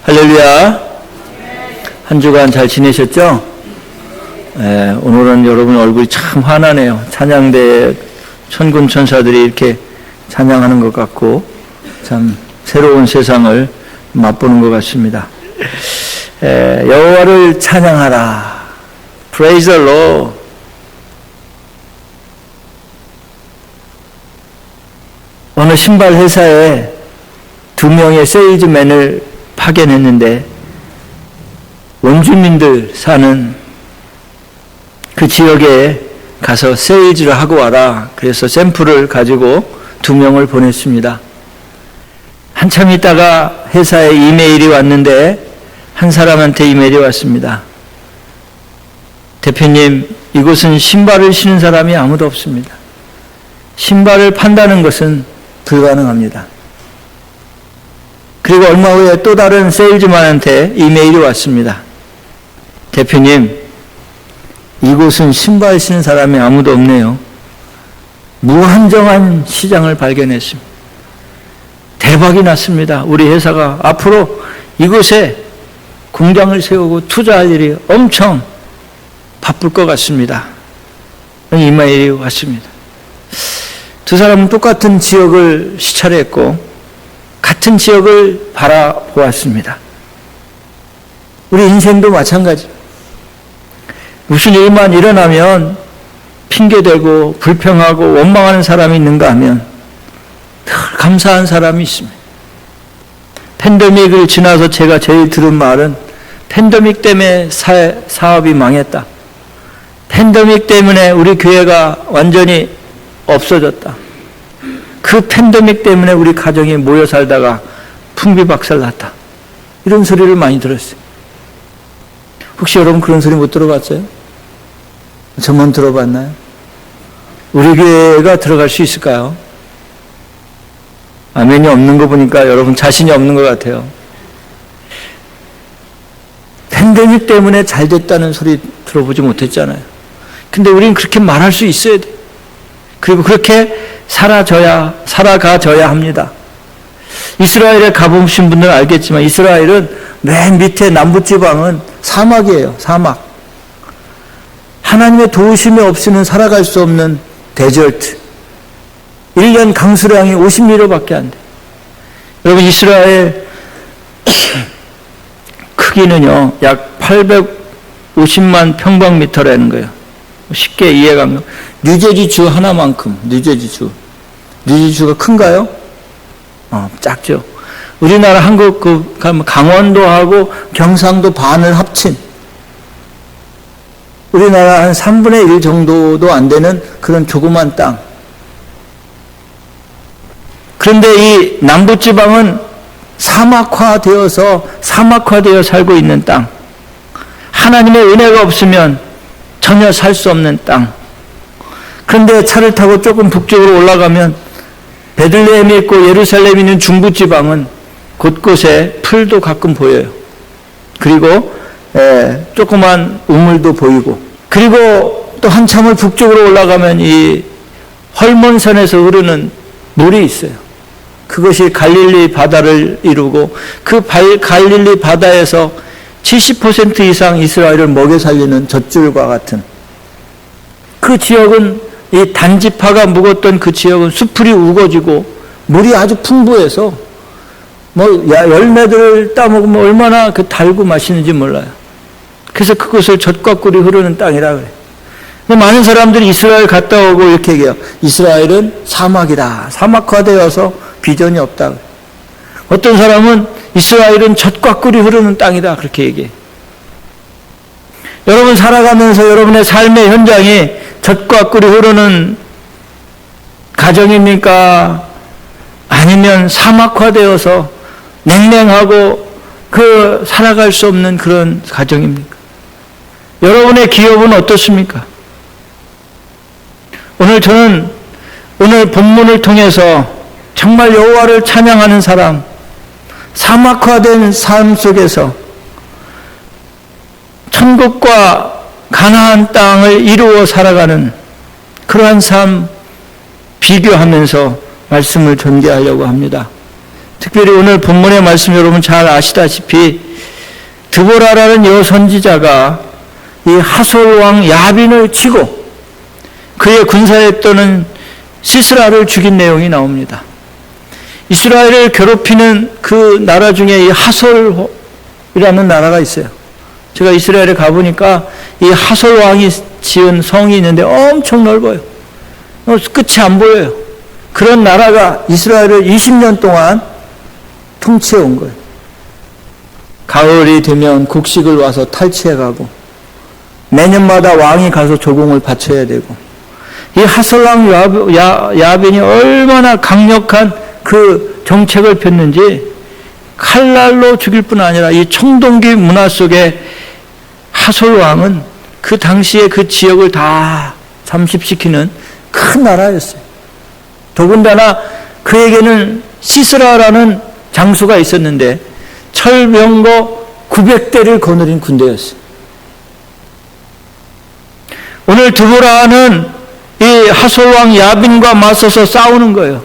할렐루야. 한 주간 잘 지내셨죠? 오늘은 여러분 얼굴이 참 환하네요. 찬양대 천군 천사들이 이렇게 찬양하는 것 같고 참 새로운 세상을 맛보는 것 같습니다. 여호와를 찬양하라. Praise the Lord. 어느 신발 회사에 2명의 세일즈맨을 파견했는데 원주민들 사는 그 지역에 가서 세일즈를 하고 와라. 그래서 샘플을 가지고 2명을 보냈습니다. 한참 있다가 회사에 이메일이 왔는데 한 사람한테 이메일이 왔습니다. 대표님, 이곳은 신발을 신은 사람이 아무도 없습니다. 신발을 판다는 것은 불가능합니다. 그리고 얼마 후에 또 다른 세일즈만한테 이메일이 왔습니다. 대표님, 이곳은 신발 신는 사람이 아무도 없네요. 무한정한 시장을 발견했습니다. 대박이 났습니다. 우리 회사가 앞으로 이곳에 공장을 세우고 투자할 일이 엄청 바쁠 것 같습니다. 이메일이 왔습니다. 두 사람은 똑같은 지역을 시찰했고 같은 지역을 바라보았습니다. 우리 인생도 마찬가지. 무슨 일만 일어나면 핑계대고 불평하고 원망하는 사람이 있는가 하면 늘 감사한 사람이 있습니다. 팬데믹을 지나서 제가 제일 들은 말은 팬데믹 때문에 사업이 망했다. 팬데믹 때문에 우리 교회가 완전히 없어졌다. 그 팬데믹 때문에 우리 가정이 모여 살다가 풍비박살났다. 이런 소리를 많이 들었어요. 혹시 여러분 그런 소리 못 들어봤어요? 저만 들어봤나요? 우리 교회가 들어갈 수 있을까요? 아멘이 없는 거 보니까 여러분 자신이 없는 것 같아요. 팬데믹 때문에 잘 됐다는 소리 들어보지 못했잖아요. 근데 우리는 그렇게 말할 수 있어야 돼요. 그리고 그렇게 살아가져야 합니다. 이스라엘에 가보신 분들은 알겠지만 이스라엘은 맨 밑에 남부지방은 사막이에요. 사막. 하나님의 도우심이 없이는 살아갈 수 없는 데저트. 1년 강수량이 50mm밖에 안 돼요. 여러분 이스라엘 크기는요 약 850만 평방미터라는 거예요. 쉽게 이해가면 뉴저지주 하나만큼. 뉴저지주가 큰가요? 작죠. 우리나라 한국 강원도하고 경상도 반을 합친 우리나라 한 3분의 1 정도도 안 되는 그런 조그만 땅. 그런데 이 남부지방은 사막화되어 살고 있는 땅. 하나님의 은혜가 없으면 전혀 살 수 없는 땅. 그런데 차를 타고 조금 북쪽으로 올라가면 베들레헴이 있고 예루살렘이 있는 중부지방은 곳곳에 풀도 가끔 보여요. 그리고 조그만 우물도 보이고, 그리고 또 한참을 북쪽으로 올라가면 이 헐몬산에서 흐르는 물이 있어요. 그것이 갈릴리 바다를 이루고 그 갈릴리 바다에서 70% 이상 이스라엘을 먹여 살리는 젖줄과 같은 그 지역은, 이 단지파가 묵었던 그 지역은 수풀이 우거지고 물이 아주 풍부해서 열매들을 따먹으면 얼마나 달고 맛있는지 몰라요. 그래서 그것을 젖과 꿀이 흐르는 땅이라 그래요. 근데 많은 사람들이 이스라엘 갔다 오고 이렇게 얘기해요. 이스라엘은 사막이다. 사막화되어서 비전이 없다. 어떤 사람은 이스라엘은 젖과 꿀이 흐르는 땅이다. 그렇게 얘기해요. 여러분 살아가면서 여러분의 삶의 현장이 젖과 꿀이 흐르는 가정입니까? 아니면 사막화되어서 냉랭하고 살아갈 수 없는 그런 가정입니까? 여러분의 기업은 어떻습니까? 저는 오늘 본문을 통해서 정말 여호와를 찬양하는 사람, 사막화된 삶 속에서 천국과 가나안 땅을 이루어 살아가는 그러한 삶 비교하면서 말씀을 전개하려고 합니다. 특별히 오늘 본문의 말씀 여러분 잘 아시다시피 드보라라는 여선지자가 이 하솔 왕 야빈을 치고 그의 군사에 떠는 시스라를 죽인 내용이 나옵니다. 이스라엘을 괴롭히는 그 나라 중에 이 하솔이라는 나라가 있어요. 제가 이스라엘에 가보니까 이 하솔 왕이 지은 성이 있는데 엄청 넓어요. 끝이 안 보여요. 그런 나라가 이스라엘을 20년 동안 통치해 온 거예요. 가을이 되면 곡식을 와서 탈취해가고 매년마다 왕이 가서 조공을 바쳐야 되고 이 하솔 왕 야빈이 얼마나 강력한 그 정책을 폈는지 칼날로 죽일 뿐 아니라 이 청동기 문화 속에 하솔 왕은 그 당시에 그 지역을 다 잠식시키는 큰 나라였어요. 더군다나 그에게는 시스라라는 장수가 있었는데 철병거 900대를 거느린 군대였어요. 오늘 드보라는 이 하솔 왕 야빈과 맞서서 싸우는 거예요.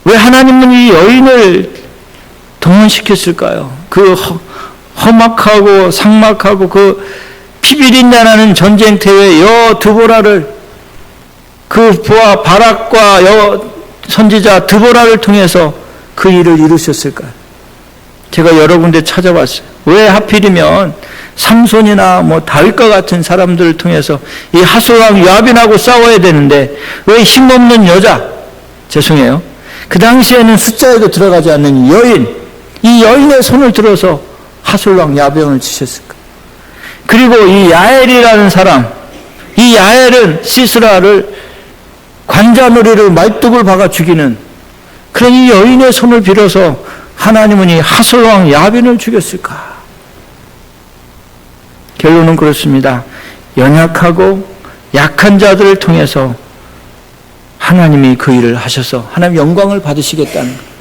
왜 하나님은 이 여인을 동원시켰을까요? 그 험악하고 삭막하고 그 피비린내 나는 전쟁터에 여 드보라를 그 부하 바락과 여 선지자 드보라를 통해서 그 일을 이루셨을까요? 제가 여러 군데 찾아봤어요. 왜 하필이면 삼손이나 뭐 다윗과 같은 사람들을 통해서 이 하솔 왕 야빈하고 싸워야 되는데 왜 힘없는 여자, 죄송해요, 그 당시에는 숫자에도 들어가지 않는 여인, 이 여인의 손을 들어서 하솔 왕 야빈을 치셨을까? 그리고 이 야엘이라는 사람, 이 야엘은 시스라를 관자놀이를 말뚝을 박아 죽이는 그런 이 여인의 손을 빌어서 하나님은 이 하솔 왕 야빈을 죽였을까? 결론은 그렇습니다. 연약하고 약한 자들을 통해서 하나님이 그 일을 하셔서 하나님 영광을 받으시겠다는 거예요.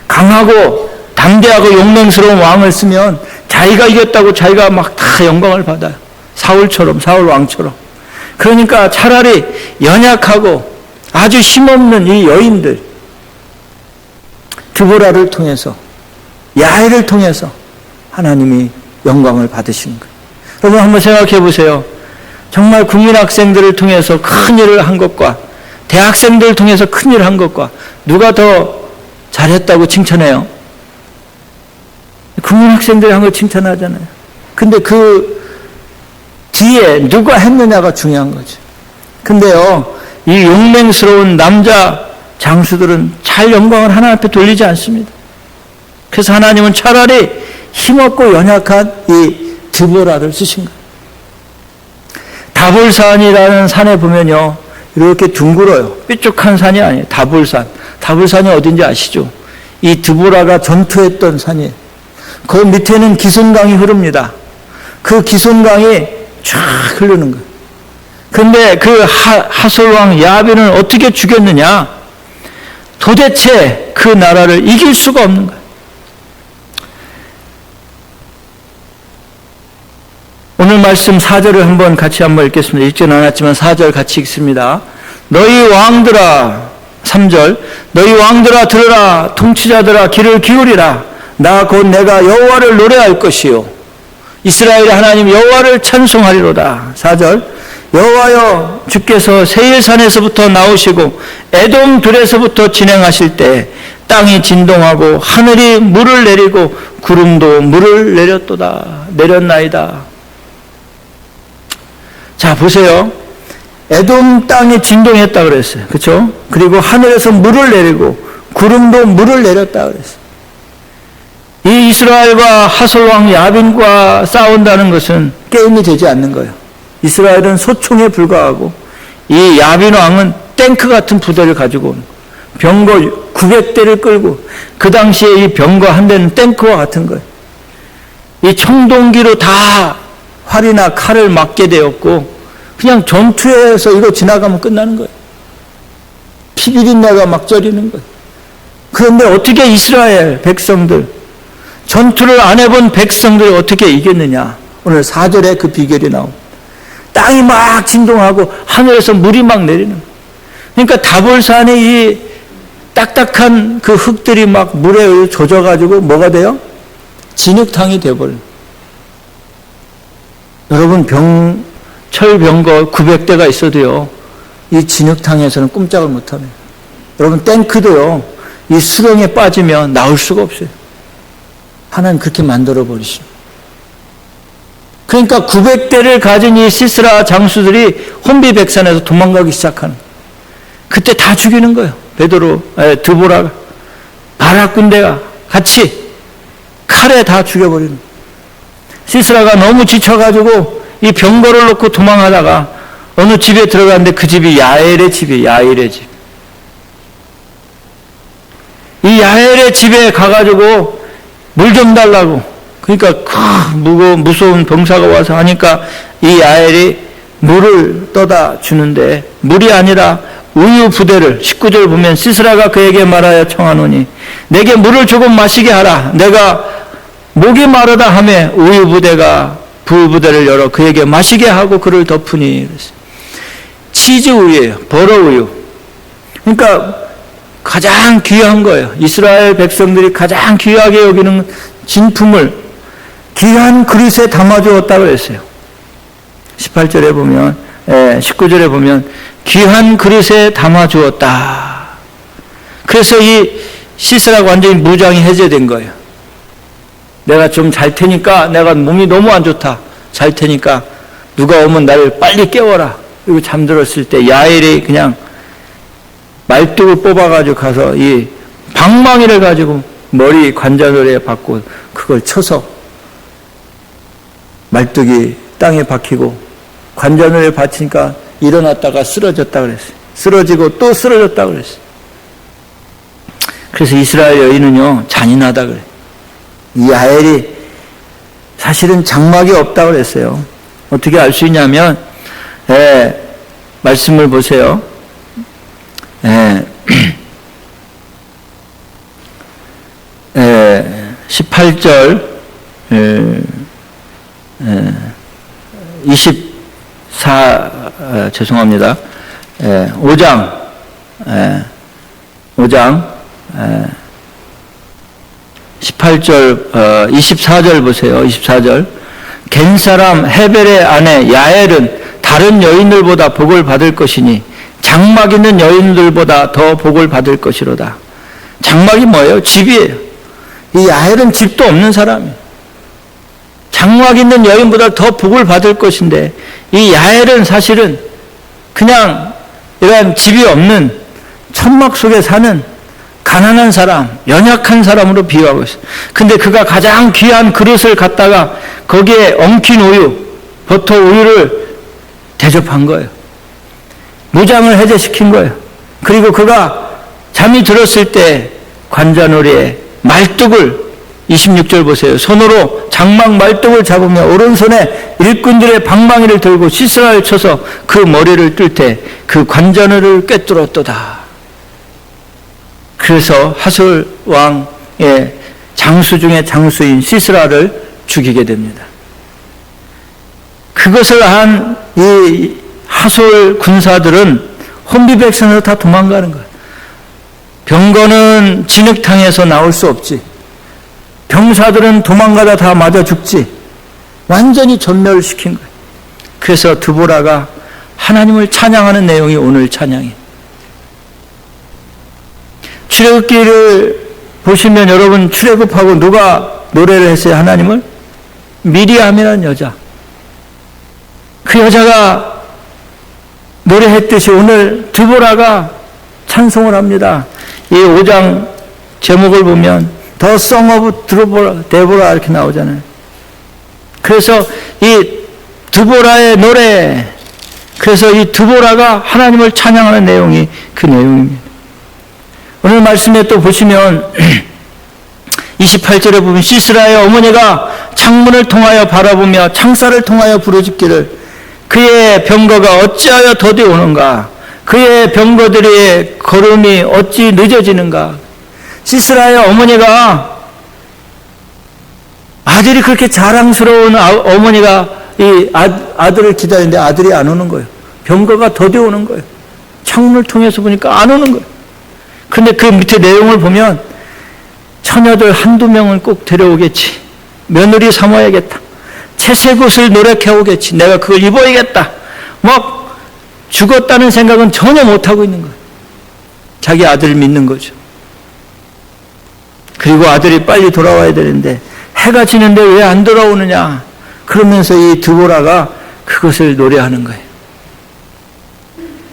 강하고 담대하고 용맹스러운 왕을 쓰면 자기가 이겼다고 자기가 막 다 영광을 받아요. 사울처럼, 사울 왕처럼. 그러니까 차라리 연약하고 아주 힘없는 이 여인들, 드보라를 통해서, 야엘을 통해서 하나님이 영광을 받으시는 거예요. 여러분 한번 생각해 보세요. 정말 국민학생들을 통해서 큰 일을 한 것과 대학생들을 통해서 큰 일을 한 것과 누가 더 잘했다고 칭찬해요? 국민학생들이 한 걸 칭찬하잖아요. 근데 그 뒤에 누가 했느냐가 중요한 거죠. 근데요, 이 용맹스러운 남자 장수들은 잘 영광을 하나님 앞에 돌리지 않습니다. 그래서 하나님은 차라리 힘없고 연약한 이 드보라를 쓰신 거예요. 다볼산이라는 산에 보면요, 이렇게 둥글어요. 삐죽한 산이 아니에요. 다볼산. 다볼산이 어딘지 아시죠? 이 드보라가 전투했던 산이에요. 그 밑에는 기손강이 흐릅니다. 그 기손강이 쫙 흐르는 거예요. 그런데 그 하솔 왕 야빈을 어떻게 죽였느냐? 도대체 그 나라를 이길 수가 없는 거예요. 오늘 말씀 4절을 한번 같이 한번 읽겠습니다. 읽지는 않았지만 4절 같이 읽습니다. 너희 왕들아, 3절, 너희 왕들아 들으라, 통치자들아 귀를 기울이라. 나 곧 내가 여호와를 노래할 것이요 이스라엘의 하나님 여호와를 찬송하리로다. 4절, 여호와여 주께서 세일산에서부터 나오시고 에돔 들에서부터 진행하실 때 땅이 진동하고 하늘이 물을 내리고 구름도 물을 내렸나이다. 자 보세요. 에돔 땅이 진동했다 그랬어요. 그렇죠? 그리고 하늘에서 물을 내리고 구름도 물을 내렸다 그랬어요. 이 이스라엘과 하솔 왕 야빈과 싸운다는 것은 게임이 되지 않는 거예요. 이스라엘은 소총에 불과하고 이 야빈 왕은 탱크 같은 부대를 가지고 온 병거 900대를 끌고, 그 당시에 이 병거 한 대는 탱크와 같은 거예요. 이 청동기로 다 활이나 칼을 맞게 되었고 그냥 전투에서 이거 지나가면 끝나는 거예요. 피비린내가 막 저리는 거예요. 그런데 어떻게 이스라엘 백성들, 전투를 안 해본 백성들이 어떻게 이겼느냐? 오늘 4절에 그 비결이 나옵니다. 땅이 막 진동하고 하늘에서 물이 막 내리는 거예요. 그러니까 다볼산의 이 딱딱한 그 흙들이 막 물에 젖어가지고 뭐가 돼요? 진흙탕이 되어버려요. 여러분 철병거 900대가 있어도요, 이 진흙탕에서는 꼼짝을 못합니다. 여러분 탱크도요, 이 수렁에 빠지면 나올 수가 없어요. 하나님 그렇게 만들어 버리십니다. 그러니까 900대를 가진 이 시스라 장수들이 혼비백산에서 도망가기 시작하는 거예요. 그때 다 죽이는 거예요. 베드로, 드보라가, 바락 군대가 같이 칼에 다 죽여버리는 거예요. 시스라가 너무 지쳐가지고 이 병거를 놓고 도망하다가 어느 집에 들어갔는데 그 집이 야엘의 집이에요. 야엘의 집. 이 야엘의 집에 가가지고 물 좀 달라고. 그러니까 무서운 병사가 와서 하니까 이 야엘이 물을 떠다 주는데 물이 아니라 우유 부대를 19절 보면 시스라가 그에게 말하여 청하노니 내게 물을 조금 마시게 하라. 내가 목이 마르다 하매 우유 부대가 부부대를 열어 그에게 마시게 하고 그를 덮으니. 치즈 우유예요. 버러 우유. 그러니까 가장 귀한 거예요. 이스라엘 백성들이 가장 귀하게 여기는 진품을 귀한 그릇에 담아주었다고 했어요. 18절에 보면, 19절에 보면 귀한 그릇에 담아주었다. 그래서 이 시스라가 완전히 무장이 해제된 거예요. 내가 좀 잘 테니까, 내가 몸이 너무 안 좋다. 잘 테니까 누가 오면 나를 빨리 깨워라. 그리고 잠들었을 때 야엘이 그냥 말뚝을 뽑아가지고 가서 이 방망이를 가지고 머리 관자놀이에 박고 그걸 쳐서 말뚝이 땅에 박히고 관자놀이에 받치니까 일어났다가 쓰러졌다 그랬어요. 쓰러지고 또 쓰러졌다 그랬어요. 그래서 이스라엘 여인은요, 잔인하다 그래요. 이 야엘이 사실은 장막이 없다 그랬어요. 어떻게 알 수 있냐면, 말씀을 보세요. 18절, 죄송합니다. 5장, 18절, 24절 보세요. 24절. 겐 사람 헤벨의 아내 야엘은 다른 여인들보다 복을 받을 것이니 장막 있는 여인들보다 더 복을 받을 것이로다. 장막이 뭐예요? 집이에요. 이 야엘은 집도 없는 사람이에요. 장막 있는 여인보다 더 복을 받을 것인데 이 야엘은 사실은 그냥 이런 집이 없는 천막 속에 사는 가난한 사람, 연약한 사람으로 비유하고 있어요. 근데 그가 가장 귀한 그릇을 갖다가 거기에 엉킨 우유, 버터 우유를 대접한 거예요. 무장을 해제시킨 거예요. 그리고 그가 잠이 들었을 때 관자놀이에 말뚝을 26절 보세요. 손으로 장막 말뚝을 잡으며 오른손에 일꾼들의 방망이를 들고 시스라를 쳐서 그 머리를 뜰 때 그 관자놀이를 꿰뚫었도다. 그래서 하솔 왕의 장수 중에 장수인 시스라를 죽이게 됩니다. 그것을 한 이 하솔 군사들은 혼비백산으로 다 도망가는 거예요. 병거는 진흙탕에서 나올 수 없지. 병사들은 도망가다 다 맞아 죽지. 완전히 전멸시킨 거예요. 그래서 드보라가 하나님을 찬양하는 내용이 오늘 찬양이에요. 출애굽기를 보시면 여러분 출애굽하고 누가 노래를 했어요? 하나님을? 미리암이라는 여자. 그 여자가 노래했듯이 오늘 드보라가 찬송을 합니다. 이 5장 제목을 보면 The Song of 데보라 이렇게 나오잖아요. 그래서 이 드보라의 노래, 그래서 이 드보라가 하나님을 찬양하는 내용이 그 내용입니다. 오늘 말씀에 또 보시면 28절에 보면 시스라의 어머니가 창문을 통하여 바라보며 창살을 통하여 부르짖기를 그의 병거가 어찌하여 더디 오는가, 그의 병거들의 걸음이 어찌 늦어지는가. 시스라의 어머니가, 아들이 그렇게 자랑스러운 어머니가 이 아들을 기다리는데 아들이 안 오는 거예요. 병거가 더디 오는 거예요. 창문을 통해서 보니까 안 오는 거예요. 근데 그 밑에 내용을 보면 처녀들 한두 명은 꼭 데려오겠지. 며느리 삼아야겠다. 채색 옷을 노력해 오겠지. 내가 그걸 입어야겠다. 막 죽었다는 생각은 전혀 못하고 있는 거예요. 자기 아들을 믿는 거죠. 그리고 아들이 빨리 돌아와야 되는데 해가 지는데 왜 안 돌아오느냐. 그러면서 이 드보라가 그것을 노래하는 거예요.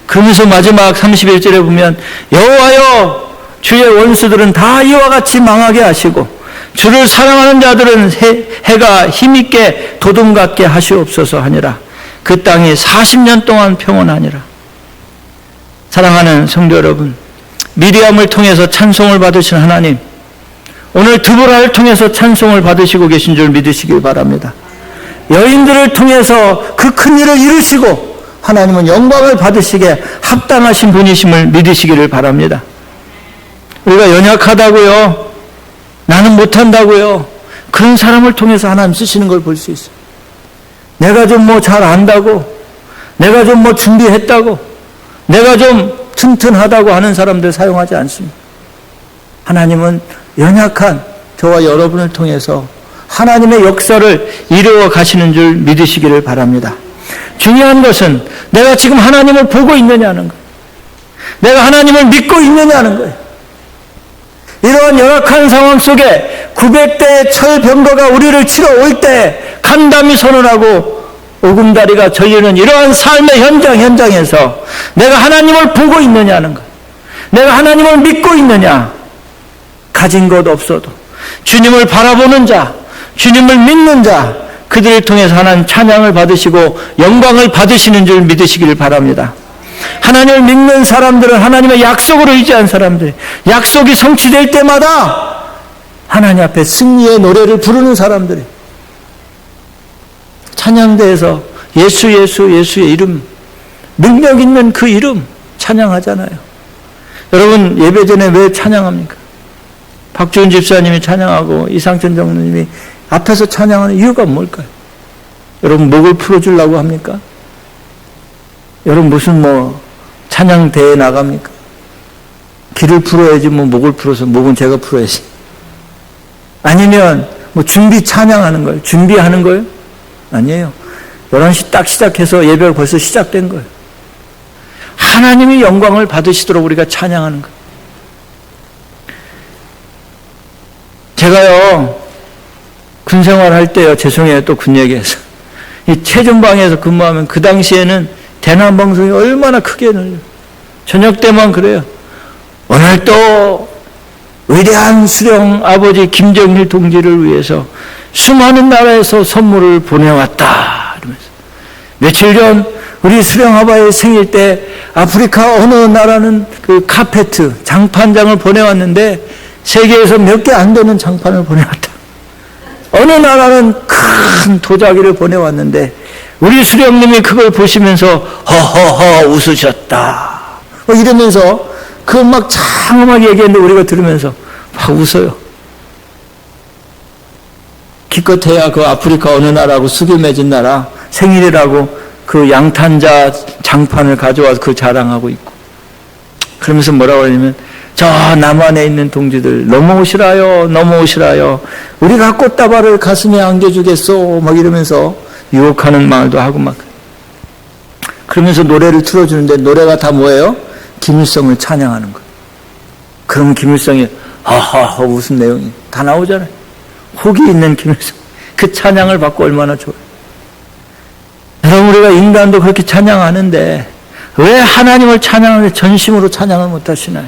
그러면서 마지막 31절에 보면 여호와여 주의 원수들은 다 이와 같이 망하게 하시고 주를 사랑하는 자들은 해가 힘있게 도둠 같게 하시옵소서 하니라. 그 땅이 40년 동안 평온하니라. 사랑하는 성도 여러분, 미리암을 통해서 찬송을 받으신 하나님, 오늘 드보라를 통해서 찬송을 받으시고 계신 줄 믿으시길 바랍니다. 여인들을 통해서 그 큰 일을 이루시고 하나님은 영광을 받으시게 합당하신 분이심을 믿으시기를 바랍니다. 우리가 연약하다고요, 나는 못한다고요, 그런 사람을 통해서 하나님 쓰시는 걸 볼 수 있어요. 내가 좀 뭐 잘 안다고, 내가 좀 뭐 준비했다고, 내가 좀 튼튼하다고 하는 사람들 사용하지 않습니다. 하나님은 연약한 저와 여러분을 통해서 하나님의 역사를 이루어 가시는 줄 믿으시기를 바랍니다. 중요한 것은 내가 지금 하나님을 보고 있느냐는 거예요. 내가 하나님을 믿고 있느냐는 거예요. 이러한 열악한 상황 속에 900대의 철병거가 우리를 치러 올 때 간담이 선언하고 오금다리가 절리는 이러한 삶의 현장에서 내가 하나님을 보고 있느냐는 거예요. 내가 하나님을 믿고 있느냐. 가진 것 없어도 주님을 바라보는 자, 주님을 믿는 자, 그들을 통해서 하나님 찬양을 받으시고 영광을 받으시는 줄 믿으시길 바랍니다. 하나님을 믿는 사람들은 하나님의 약속을 의지한 사람들, 약속이 성취될 때마다 하나님 앞에 승리의 노래를 부르는 사람들이 찬양대에서 예수의 이름, 능력 있는 그 이름 찬양하잖아요. 여러분 예배 전에 왜 찬양합니까? 박주은 집사님이 찬양하고 이상천 장로님이 앞에서 찬양하는 이유가 뭘까요? 여러분 목을 풀어주려고 합니까? 여러분 무슨 뭐 찬양대회 나갑니까? 귀를 풀어야지 뭐 목을 풀어서 목은 제가 풀어야지. 아니면 뭐 준비 찬양하는 거예요? 준비하는 거예요? 아니에요. 11시 딱 시작해서 예배가 벌써 시작된 거예요. 하나님이 영광을 받으시도록 우리가 찬양하는 거예요. 제가요 군 생활할 때요, 죄송해요 또 군 얘기해서, 이 최전방에서 근무하면 그 당시에는 대남 방송이 얼마나 크게 늘려. 저녁 때만 그래요. 오늘 또 위대한 수령 아버지 김정일 동지를 위해서 수많은 나라에서 선물을 보내왔다 이러면서, 며칠 전 우리 수령 아버지의 생일 때 아프리카 어느 나라는 그 카페트 장판장을 보내왔는데 세계에서 몇 개 안 되는 장판을 보내왔다. 어느 나라는 큰 도자기를 보내왔는데 우리 수령님이 그걸 보시면서 허허허 웃으셨다. 이러면서 그걸 막 장엄하게 얘기했는데 우리가 들으면서 막 웃어요. 기껏해야 그 아프리카 어느 나라하고 수교 맺은 나라 생일이라고 그 양탄자 장판을 가져와서 그 자랑하고 있고, 그러면서 뭐라고 하냐면 저 남한에 있는 동지들 넘어오시라요. 우리가 꽃다발을 가슴에 안겨주겠소 막 이러면서 유혹하는 말도 하고 막, 그러면서 노래를 틀어주는데 노래가 다 뭐예요? 김일성을 찬양하는 거예요. 그럼 김일성이 하하하 무슨 내용이 다 나오잖아요. 혹이 있는 김일성, 그 찬양을 받고 얼마나 좋아요. 여러분 우리가 인간도 그렇게 찬양하는데 왜 하나님을 찬양하는데 전심으로 찬양을 못하시나요?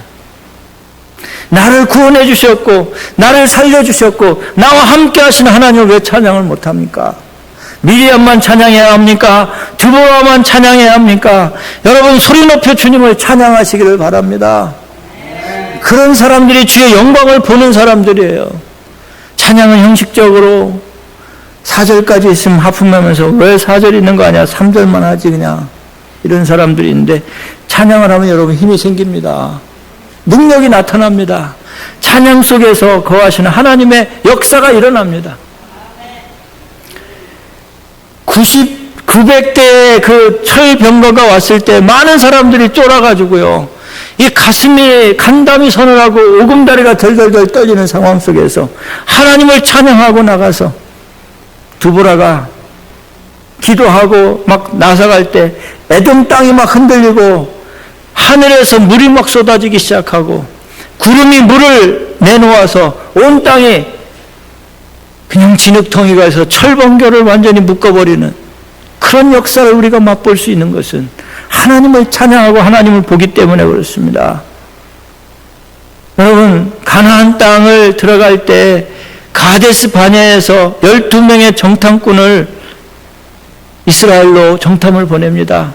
나를 구원해 주셨고 나를 살려주셨고 나와 함께 하시는 하나님을 왜 찬양을 못합니까? 미리암만 찬양해야 합니까? 드보라만 찬양해야 합니까? 여러분 소리 높여 주님을 찬양하시기를 바랍니다. 그런 사람들이 주의 영광을 보는 사람들이에요. 찬양은 형식적으로 4절까지 있으면 하품하면서 왜 4절 있는 거 아니야? 3절만 하지 그냥, 이런 사람들이 있는데 찬양을 하면 여러분 힘이 생깁니다. 능력이 나타납니다. 찬양 속에서 거하시는 하나님의 역사가 일어납니다. 900대의 그 철병거가 왔을 때 많은 사람들이 쫄아가지고요, 이 가슴이 간담이 서늘하고 오금다리가 덜덜덜 떨리는 상황 속에서 하나님을 찬양하고 나가서 두보라가 기도하고 막 나서갈 때 에돔 땅이 막 흔들리고 하늘에서 물이 막 쏟아지기 시작하고 구름이 물을 내놓아서 온 땅이 그냥 진흙덩이가 해서 철번개를 완전히 묶어버리는 그런 역사를 우리가 맛볼 수 있는 것은 하나님을 찬양하고 하나님을 보기 때문에 그렇습니다. 여러분, 가나안 땅을 들어갈 때 가데스 바네아에서 12명의 정탐꾼을 이스라엘로 정탐을 보냅니다.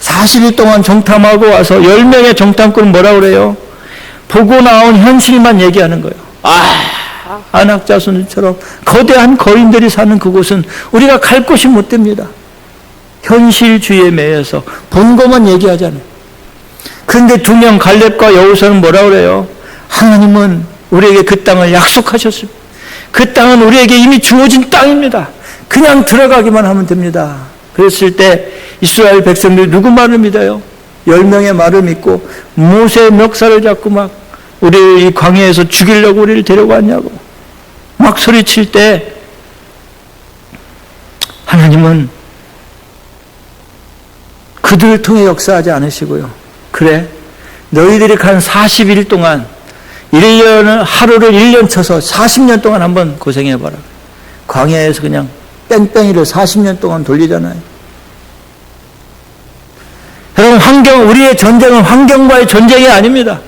40일 동안 정탐하고 와서 10명의 정탐꾼은 뭐라고 그래요? 보고 나온 현실만 얘기하는 거예요. 안악자손들처럼 거대한 거인들이 사는 그곳은 우리가 갈 곳이 못 됩니다. 현실주의에 매여서 본 것만 얘기하잖아요. 그런데 2명 갈렙과 여호수아는 뭐라고 그래요? 하나님은 우리에게 그 땅을 약속하셨습니다. 그 땅은 우리에게 이미 주어진 땅입니다. 그냥 들어가기만 하면 됩니다. 그랬을 때 이스라엘 백성들이 누구 말을 믿어요? 10명의 말을 믿고 모세의 멱살을 잡고 막 우리를 이 광야에서 죽이려고 우리를 데려왔냐고 막 소리칠 때 하나님은 그들을 통해 역사하지 않으시고요. 그래, 너희들이 간 40일 동안 1년을 하루를 1년 쳐서 40년 동안 한번 고생해봐라. 광야에서 그냥 뺑뺑이를 40년 동안 돌리잖아요. 여러분, 우리의 전쟁은 환경과의 전쟁이 아닙니다.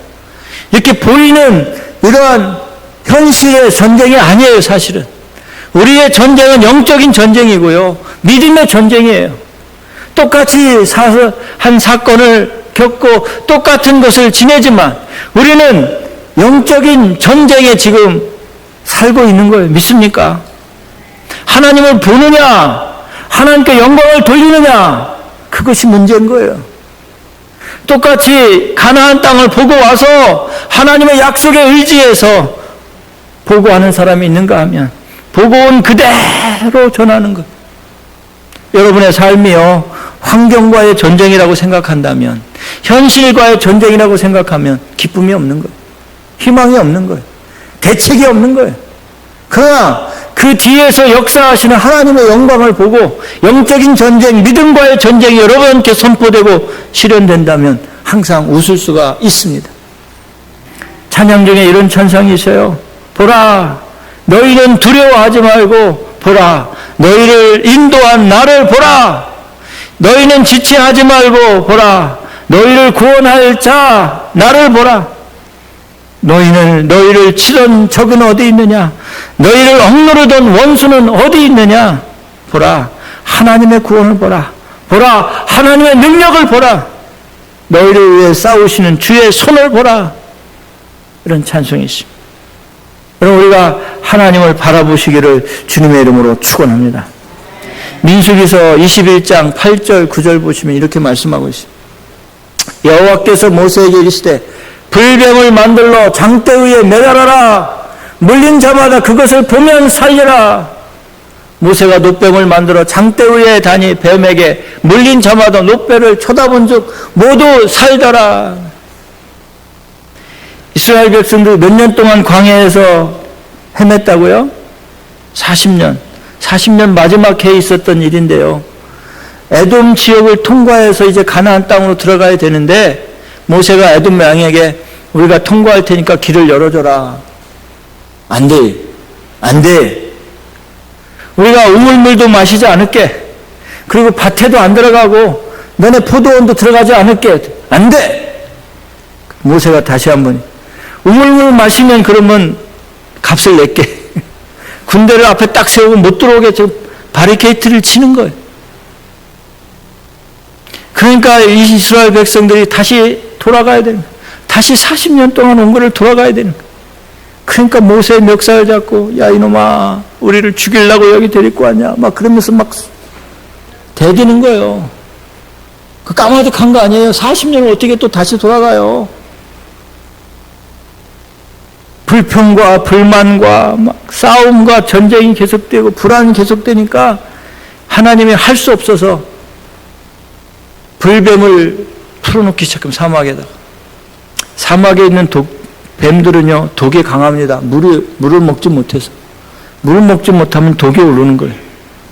이렇게 보이는 이러한 현실의 전쟁이 아니에요, 사실은. 우리의 전쟁은 영적인 전쟁이고요. 믿음의 전쟁이에요. 똑같이 한 사건을 겪고 똑같은 것을 지내지만 우리는 영적인 전쟁에 지금 살고 있는 거예요. 믿습니까? 하나님을 보느냐, 하나님께 영광을 돌리느냐, 그것이 문제인 거예요. 똑같이 가나안 땅을 보고 와서 하나님의 약속에 의지해서 보고하는 사람이 있는가 하면 보고 온 그대로 전하는 것. 여러분의 삶이요, 환경과의 전쟁이라고 생각한다면, 현실과의 전쟁이라고 생각하면 기쁨이 없는 거예요. 희망이 없는 거예요. 대책이 없는 거예요. 그러나 그 뒤에서 역사하시는 하나님의 영광을 보고 영적인 전쟁, 믿음과의 전쟁이 여러분께 선포되고 실현된다면 항상 웃을 수가 있습니다. 찬양 중에 이런 찬상이 있어요. 보라, 너희는 두려워하지 말고 보라, 너희를 인도한 나를 보라. 너희는 지체하지 말고 보라, 너희를 구원할 자 나를 보라. 너희를 치던 적은 어디 있느냐? 너희를 억누르던 원수는 어디 있느냐? 보라, 하나님의 구원을 보라. 보라, 하나님의 능력을 보라. 너희를 위해 싸우시는 주의 손을 보라. 이런 찬송이 있습니다. 여러분, 우리가 하나님을 바라보시기를 주님의 이름으로 축원합니다. 민수기서 21장 8절 9절 보시면 이렇게 말씀하고 있습니다. 여호와께서 모세에게 이르시되 불뱀을 만들러 장대 위에 매달아라. 물린 자마다 그것을 보면 살리라. 모세가 놋뱀을 만들어 장대 위에 다니 뱀에게 물린 자마다 놋뱀을 쳐다본 즉 모두 살더라. 이스라엘 백성들 몇 년 동안 광야에서 헤맸다고요? 40년 마지막 해에 있었던 일인데요. 에돔 지역을 통과해서 이제 가나안 땅으로 들어가야 되는데 모세가 에돔 왕에게 우리가 통과할 테니까 길을 열어줘라. 안 돼. 우리가 우물물도 마시지 않을게. 그리고 밭에도 안 들어가고 너네 포도원도 들어가지 않을게. 안 돼. 모세가 다시 한번 우물물 마시면 그러면 값을 낼게. 군대를 앞에 딱 세우고 못 들어오게 지금 바리케이트를 치는 거예요. 그러니까 이스라엘 백성들이 다시 돌아가야 되는 거예요. 다시 40년 동안 온 거를 돌아가야 되는 거예요. 그러니까 모세의 멱살을 잡고 야 이놈아 우리를 죽이려고 여기 데리고 왔냐 막 그러면서 막 대드는 거예요. 그 까마득한 거 아니에요. 40년을 어떻게 또 다시 돌아가요. 불평과 불만과 막 싸움과 전쟁이 계속되고 불안이 계속되니까 하나님이 할 수 없어서 불뱀을 풀어놓기 시작하면 사막에다가 사막에 있는 뱀들은요, 독이 강합니다. 물을 먹지 못해서. 물을 먹지 못하면 독이 오르는 거예요.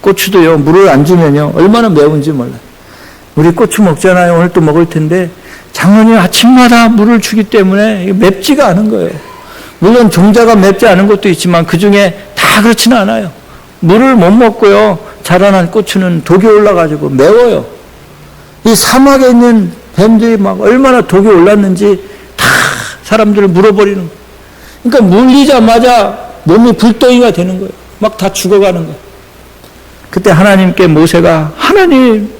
고추도요, 물을 안 주면요, 얼마나 매운지 몰라요. 우리 고추 먹잖아요. 오늘 또 먹을 텐데, 장로님 아침마다 물을 주기 때문에 맵지가 않은 거예요. 물론 종자가 맵지 않은 것도 있지만 그 중에 다 그렇지는 않아요. 물을 못 먹고요, 자라난 고추는 독이 올라가지고 매워요. 이 사막에 있는 뱀들이 막 얼마나 독이 올랐는지 다 사람들을 물어버리는 거예요. 그러니까 물리자마자 몸이 불덩이가 되는 거예요. 막 다 죽어가는 거예요. 그때 하나님께 모세가, 하나님,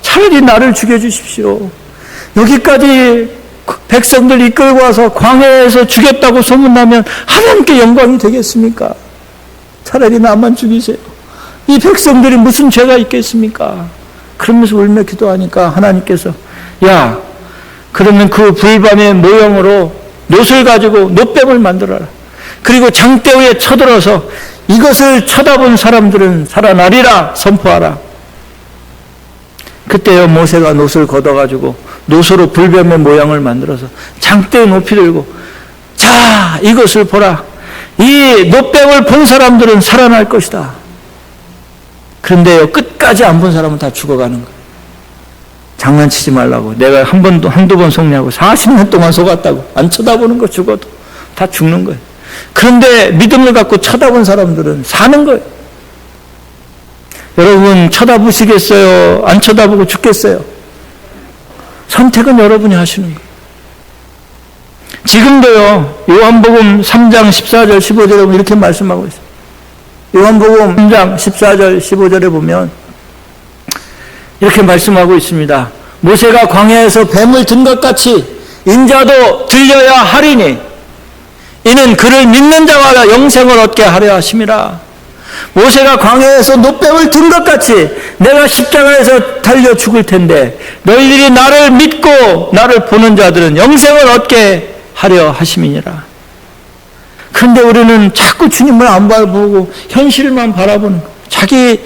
차라리 나를 죽여주십시오. 여기까지 백성들 이끌고 와서 광야에서 죽였다고 소문나면 하나님께 영광이 되겠습니까? 차라리 나만 죽이세요. 이 백성들이 무슨 죄가 있겠습니까? 그러면서 울며 기도하니까 하나님께서, 야, 그러면 그 불밤의 모형으로 놋을 가지고 놋뱀을 만들어라. 그리고 장대위에 쳐들어서 이것을 쳐다본 사람들은 살아나리라 선포하라. 그때요, 모세가 놋을 걷어가지고 놋으로 불뱀의 모양을 만들어서 장대에 높이 들고, 자, 이것을 보라. 이 놋뱀을 본 사람들은 살아날 것이다. 그런데요, 끝까지 안 본 사람은 다 죽어가는 거예요. 장난치지 말라고. 내가 한두 번 속냐고. 40년 동안 속았다고. 안 쳐다보는 거 죽어도 다 죽는 거예요. 그런데 믿음을 갖고 쳐다본 사람들은 사는 거예요. 여러분, 쳐다보시겠어요? 안 쳐다보고 죽겠어요? 선택은 여러분이 하시는 거예요. 지금도요, 요한복음 3장 14절 15절에 보면 이렇게 말씀하고 있어요. 요한복음 3장 14절 15절에 보면 이렇게 말씀하고 있습니다. 모세가 광야에서 뱀을 든 것 같이 인자도 들려야 하리니 이는 그를 믿는 자가 영생을 얻게 하려 하심이라. 모세가 광야에서 놋뱀을 든 것 같이 내가 십자가에서 달려 죽을 텐데 너희들이 나를 믿고 나를 보는 자들은 영생을 얻게 하려 하심이니라. 그런데 우리는 자꾸 주님을 안 바라보고 현실만 바라보는 거예요. 자기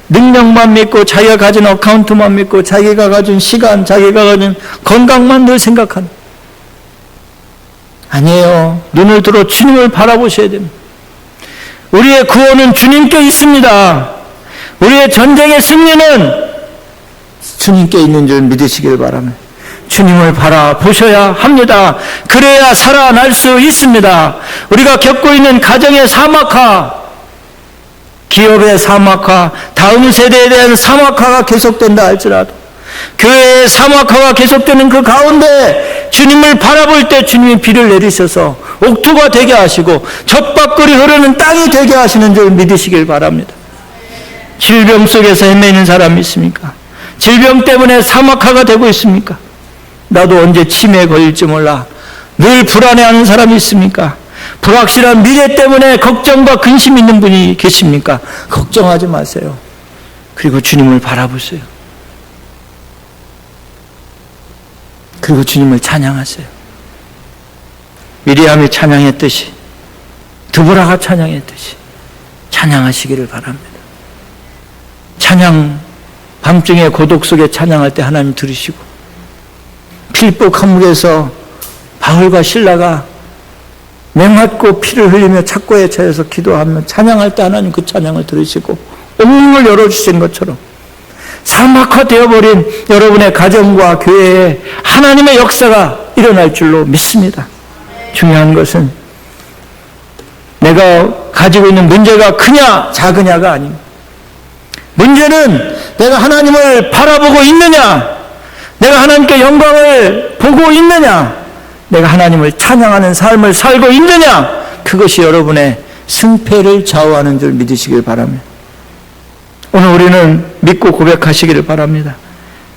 능력만 믿고, 자기가 가진 어카운트만 믿고, 자기가 가진 시간, 자기가 가진 건강만 늘 생각하는. 아니에요. 눈을 들어 주님을 바라보셔야 됩니다. 우리의 구원은 주님께 있습니다. 우리의 전쟁의 승리는 주님께 있는 줄 믿으시길 바랍니다. 주님을 바라보셔야 합니다. 그래야 살아날 수 있습니다. 우리가 겪고 있는 가정의 사막화, 기업의 사막화, 다음 세대에 대한 사막화가 계속된다 할지라도 교회의 사막화가 계속되는 그 가운데 주님을 바라볼 때 주님이 비를 내리셔서 옥토가 되게 하시고 젖밥꿀이 흐르는 땅이 되게 하시는 줄 믿으시길 바랍니다. 질병 속에서 헤매는 사람이 있습니까? 질병 때문에 사막화가 되고 있습니까? 나도 언제 치매에 걸릴지 몰라. 늘 불안해하는 사람이 있습니까? 불확실한 미래 때문에 걱정과 근심 있는 분이 계십니까? 걱정하지 마세요. 그리고 주님을 바라보세요. 그리고 주님을 찬양하세요. 미리암이 찬양했듯이, 드보라가 찬양했듯이 찬양하시기를 바랍니다. 찬양, 밤중에 고독 속에 찬양할 때 하나님 들으시고, 필보 감옥에서 바울과 실라가 맹맞고 피를 흘리며 착고에 처해서 기도하며 찬양할 때 하나님 그 찬양을 들으시고 온문을 열어주신 것처럼 사막화되어버린 여러분의 가정과 교회에 하나님의 역사가 일어날 줄로 믿습니다. 중요한 것은 내가 가지고 있는 문제가 크냐 작으냐가 아닙니다. 문제는 내가 하나님을 바라보고 있느냐, 내가 하나님께 영광을 보고 있느냐, 내가 하나님을 찬양하는 삶을 살고 있느냐, 그것이 여러분의 승패를 좌우하는 줄 믿으시길 바랍니다. 오늘 우리는 믿고 고백하시기를 바랍니다.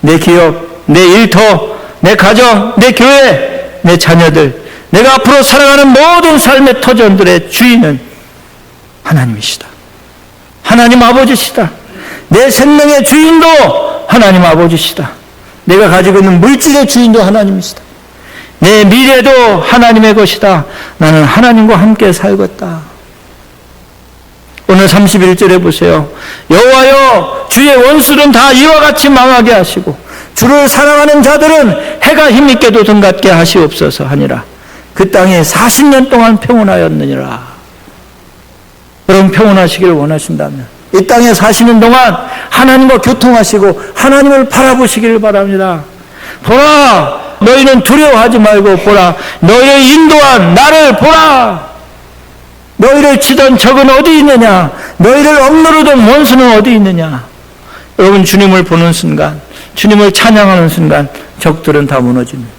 내 기업, 내 일터, 내 가정, 내 교회, 내 자녀들, 내가 앞으로 살아가는 모든 삶의 터전들의 주인은 하나님이시다. 하나님 아버지시다. 내 생명의 주인도 하나님 아버지시다. 내가 가지고 있는 물질의 주인도 하나님이시다. 내 미래도 하나님의 것이다. 나는 하나님과 함께 살겠다. 오늘 31절에 보세요. 여호와여, 주의 원수는 다 이와 같이 망하게 하시고 주를 사랑하는 자들은 해가 힘있게 돋은 같게 하시옵소서 하니라. 그 땅에 40년 동안 평온하였느니라. 여러분 평온하시기를 원하신다면 이 땅에 사시는 동안 하나님과 교통하시고 하나님을 바라보시기를 바랍니다. 보라, 너희는 두려워하지 말고 보라, 너희를 인도한 나를 보라. 너희를 치던 적은 어디 있느냐, 너희를 억누르던 원수는 어디 있느냐. 여러분 주님을 보는 순간, 주님을 찬양하는 순간 적들은 다 무너집니다.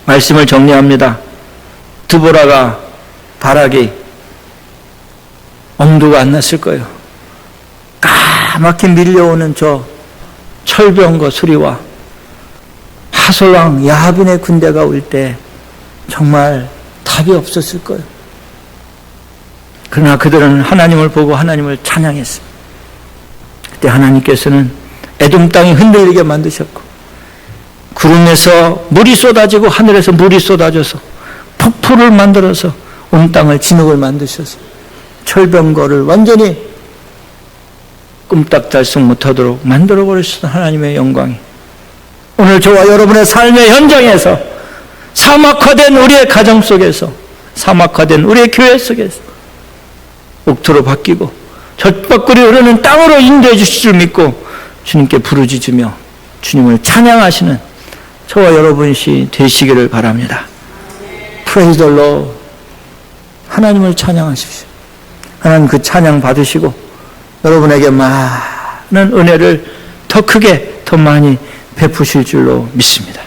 말씀을 정리합니다. 드보라가 바락이 엄두가 안 났을 거예요. 까맣게 밀려오는 저 철병거 수리와 하솔왕 야합인의 군대가 올 때 정말 답이 없었을 거예요. 그러나 그들은 하나님을 보고 하나님을 찬양했습니다. 그때 하나님께서는 에돔 땅이 흔들리게 만드셨고 구름에서 물이 쏟아지고 하늘에서 물이 쏟아져서 폭포를 만들어서 온 땅을 진흙을 만드셔서 철병거를 완전히 꼼짝달싹 못하도록 만들어버리셨던 하나님의 영광이 오늘 저와 여러분의 삶의 현장에서 사막화된 우리의 가정 속에서 사막화된 우리의 교회 속에서 옥토로 바뀌고 젖바꿀이 흐르는 땅으로 인도해 주실 줄 믿고 주님께 부르짖으며 주님을 찬양하시는 저와 여러분이 되시기를 바랍니다. Praise the Lord. 하나님을 찬양하십시오. 하나님 그 찬양 받으시고 여러분에게 많은 은혜를 더 크게 더 많이 베푸실 줄로 믿습니다.